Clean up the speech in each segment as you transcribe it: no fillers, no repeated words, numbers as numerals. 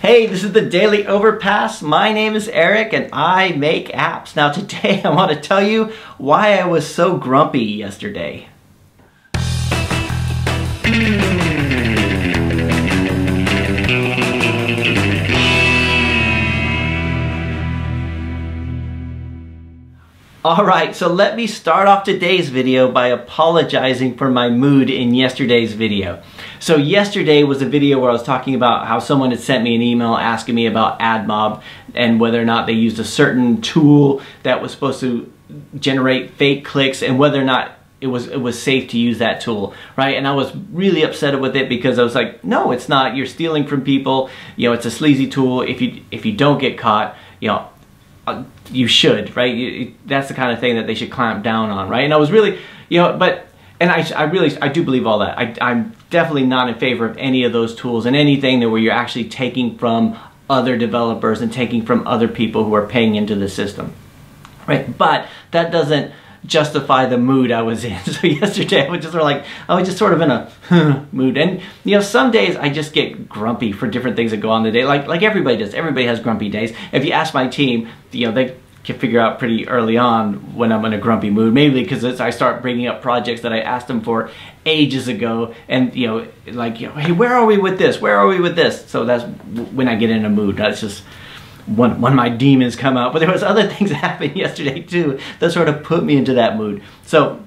Hey, this is the Daily Overpass. My name is Eric and I make apps. Now today I want to tell you why I was so grumpy yesterday. Alright, so let me start off today's video by apologizing for my mood in yesterday's video. So yesterday was a video where I was talking about how someone had sent me an email asking me about AdMob and whether or not they used a certain tool that was supposed to generate fake clicks and whether or not it was safe to use that tool, right? And I was really upset with it because I was like, no, it's not. You're stealing from people. You know, it's a sleazy tool. If you don't get caught, you know, you should, right? That's the kind of thing that they should clamp down on, right? And I was really, you know, I do believe all that. I'm definitely not in favor of any of those tools and anything that where you're actually taking from other developers and taking from other people who are paying into the system, right? But that doesn't justify the mood I was in. So yesterday I was just sort of in a mood, and you know, some days I just get grumpy for different things that go on in the day, like everybody does. Everybody has grumpy days. If you ask my team, you know, they can figure out pretty early on when I'm in a grumpy mood, maybe because I start bringing up projects that I asked them for ages ago, and you know, like, you know, hey, where are we with this? Where are we with this? So that's when I get in a mood. That's just one of my demons come out. But there was other things that happened yesterday too that sort of put me into that mood. So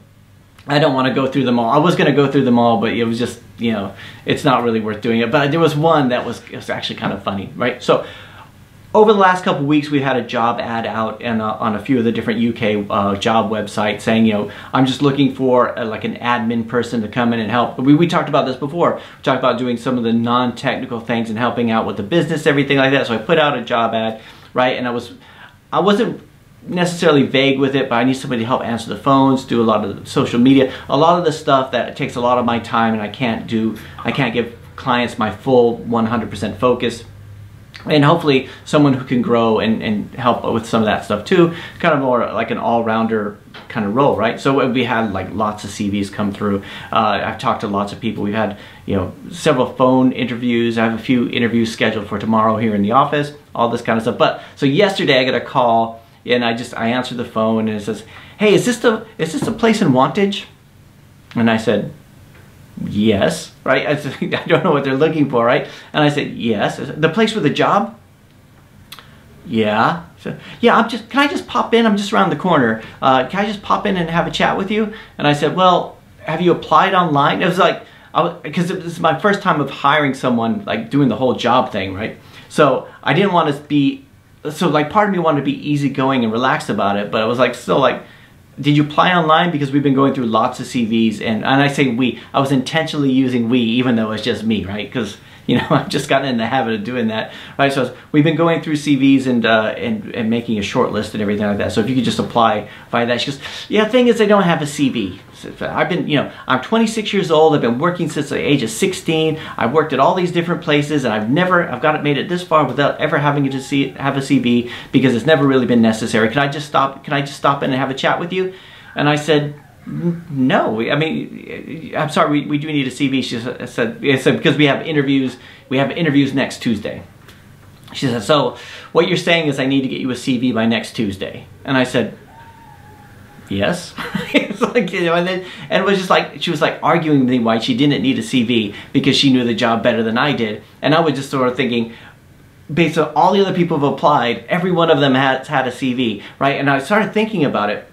I don't want to go through them all. I was going to go through them all, but it was just, you know, it's not really worth doing it. But there was one that was actually kind of funny, right? So over the last couple of weeks, we had a job ad out and on a few of the different UK job websites saying, you know, I'm just looking for like an admin person to come in and help. We talked about this before. We talked about doing some of the non-technical things and helping out with the business, everything like that. So I put out a job ad, right? And I wasn't necessarily vague with it, but I need somebody to help answer the phones, do a lot of the social media, a lot of the stuff that takes a lot of my time and I can't give clients my full 100% focus. And hopefully someone who can grow and help with some of that stuff too, kind of more like an all-rounder kind of role, right? So we had like lots of CVs come through. I've talked to lots of people. We've had, you know, several phone interviews. I have a few interviews scheduled for tomorrow here in the office, all this kind of stuff. But so yesterday I got a call and I answered the phone and it says, hey, is this the place in Wantage? And I said, yes, right? I don't know what they're looking for, right? And I said, yes. The place with the job? Yeah. So, yeah, can I just pop in? I'm just around the corner. Can I just pop in and have a chat with you? And I said, well, have you applied online? It was like, because this is my first time of hiring someone, like doing the whole job thing, right? So I didn't want to be, so like part of me wanted to be easygoing and relaxed about it, but I was like, still like, did you apply online? Because we've been going through lots of CVs, and I say we. I was intentionally using we, even though it's just me, right? Because, you know, I've just gotten in the habit of doing that, right? So we've been going through CVs and making a short list and everything like that. So if you could just apply via that. She goes, yeah, the thing is I don't have a CV. I've been, you know, I'm 26 years old. I've been working since the age of 16. I've worked at all these different places, and I've made it this far without ever having to have a CV because it's never really been necessary. Can I just stop in and have a chat with you? And I said, no. I mean, I'm sorry, we do need a CV. She said because we have interviews next Tuesday. She said, so what you're saying is I need to get you a CV by next Tuesday. And I said, yes. It's like, you know, and it was just like, she was like arguing with me why she didn't need a CV because she knew the job better than I did. And I was just sort of thinking, based on all the other people who've applied, every one of them has had a CV, right? And I started thinking about it.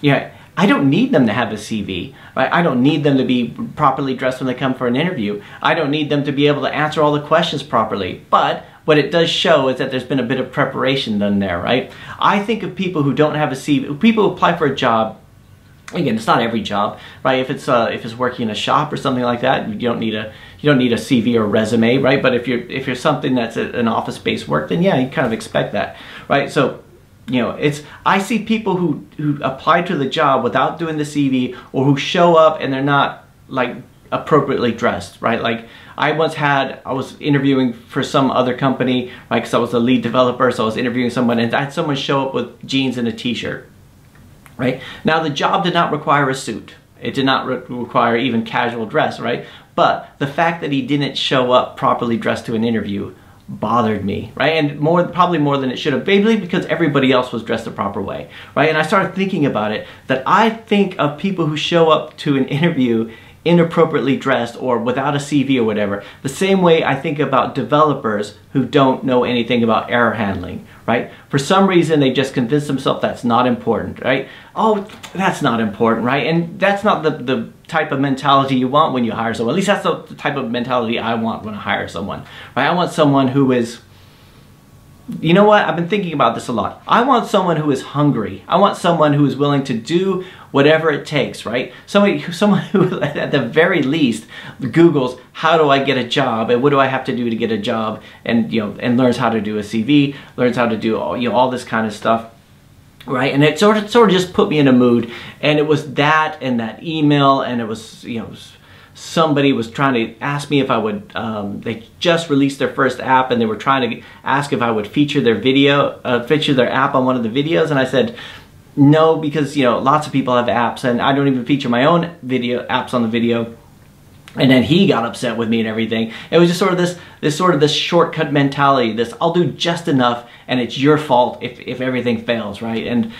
Yeah, I don't need them to have a CV, right? I don't need them to be properly dressed when they come for an interview. I don't need them to be able to answer all the questions properly. But what it does show is that there's been a bit of preparation done there, right? I think of people who don't have a CV, people who apply for a job. Again, it's not every job, right? If it's working in a shop or something like that, you don't need a CV or resume, right? But if you're something that's an office-based work, then yeah, you kind of expect that, right? So, you know, I see people who apply to the job without doing the CV, or who show up and they're not like appropriately dressed, right? Like I was interviewing for some other company, right? Because I was the lead developer, so I was interviewing someone, and I had someone show up with jeans and a t-shirt, right? Now the job did not require a suit. It did not require even casual dress, right? But the fact that he didn't show up properly dressed to an interview bothered me, right? And probably more than it should have, mainly because everybody else was dressed the proper way, right? And I started thinking about it, that I think of people who show up to an interview inappropriately dressed or without a CV or whatever, the same way I think about developers who don't know anything about error handling, right? For some reason they just convince themselves that's not important, right? Oh, that's not important, right? And that's not the type of mentality you want when you hire someone. At least that's the type of mentality I want when I hire someone, right? I want someone who is, you know what? I've been thinking about this a lot. I want someone who is hungry. I want someone who is willing to do whatever it takes, right? Someone who, at the very least, Googles, how do I get a job, and what do I have to do to get a job, and and learns how to do a CV, learns how to do all this kind of stuff, right? And it sort of just put me in a mood. And it was that, and that email, and it was somebody was trying to ask me if I would, they just released their first app, and they were trying to ask if I would feature their feature their app on one of the videos, and I said no, because lots of people have apps, and I don't even feature my own apps on the video. And then he got upset with me and everything. It was just sort of this shortcut mentality, this I'll do just enough and it's your fault if everything fails, right? And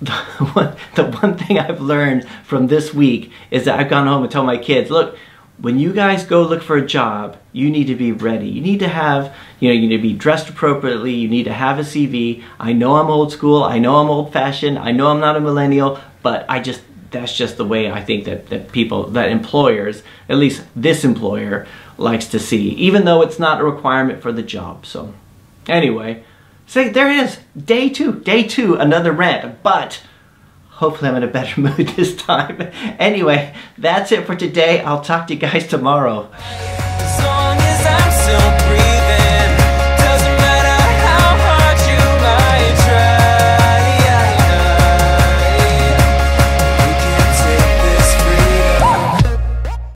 the one thing I've learned from this week is that I've gone home and told my kids, look, when you guys go look for a job, you need to be ready. You need to have, you need to be dressed appropriately. You need to have a CV. I know I'm old school. I know I'm old fashioned. I know I'm not a millennial, but that's just the way I think that employers, at least this employer, likes to see, even though it's not a requirement for the job. So anyway, so there it is, day two, another rant, but hopefully I'm in a better mood this time. Anyway, that's it for today. I'll talk to you guys tomorrow.